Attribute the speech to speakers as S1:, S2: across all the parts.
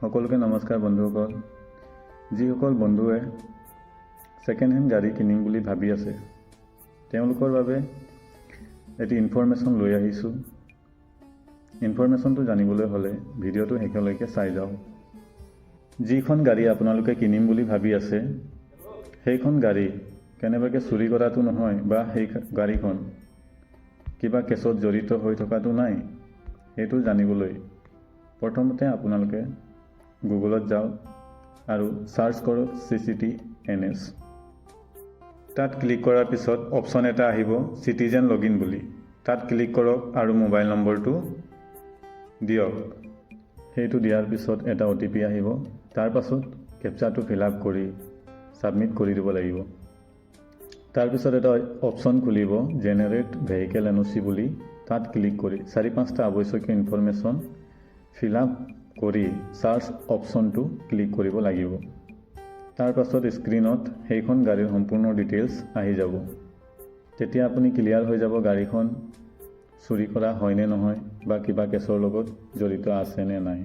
S1: সকলোকে নমস্কাৰ বন্ধুসকল। যিসকল বন্ধুৱে ছেকেণ্ড হেণ্ড গাড়ী কিনিম বুলি ভাবি আছে তেওঁলোকৰ বাবে এটি ইনফৰমেশ্যন লৈ আহিছোঁ। ইনফৰমেশ্যনটো জানিবলৈ হ'লে ভিডিঅ'টো শেষলৈকে চাই যাওক। যিখন গাড়ী আপোনালোকে কিনিম বুলি ভাবি আছে সেইখন গাড়ী কেনেবাকৈ চুৰি কৰাটো নহয় বা সেই গাড়ীখন কিবা কেছত জড়িত হৈ থকাটো নাই, সেইটো জানিবলৈ প্ৰথমতে আপোনালোকে গুগলত যাওক আৰু চাৰ্চ কৰক CCTNS। তাত ক্লিক কৰাৰ পিছত অপশ্যন এটা আহিব চিটিজেন লগইন বুলি। তাত ক্লিক কৰক আৰু মোবাইল নম্বৰটো দিয়ক। সেইটো দিয়াৰ পিছত এটা OTP আহিব। তাৰ পাছত কেপচাটো ফিল আপ কৰি ছাবমিট কৰি দিব লাগিব। তাৰপিছত এটা অপশ্যন খুলিব জেনেৰেট ভেহিকেল NOC বুলি। তাত ক্লিক কৰি 4-5টা আৱশ্যকীয় ইনফৰমেশ্যন ফিল আপ কৰি চাৰ্চ অপশ্যনটো ক্লিক কৰিব লাগিব। তাৰ পাছত স্ক্ৰীনত সেইখন গাড়ীৰ সম্পূৰ্ণ ডিটেইলছ আহি যাব। তেতিয়া আপুনি ক্লিয়াৰ হৈ যাব গাড়ীখন চুৰি কৰা হয় নে নহয় বা কিবা কেছৰ লগত জড়িত আছে নে নাই।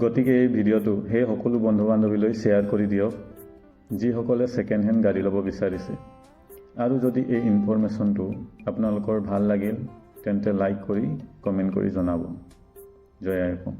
S1: গতিকে এই ভিডিঅ'টো সেই সকলো বন্ধু বান্ধৱীলৈ শ্বেয়াৰ কৰি দিয়ক যিসকলে ছেকেণ্ড হেণ্ড গাড়ী ল'ব বিচাৰিছে। আৰু যদি এই ইনফৰমেশ্যনটো আপোনালোকৰ ভাল লাগিল তেন্তে লাইক কৰি কমেণ্ট কৰি জনাব। জয় আই অসম।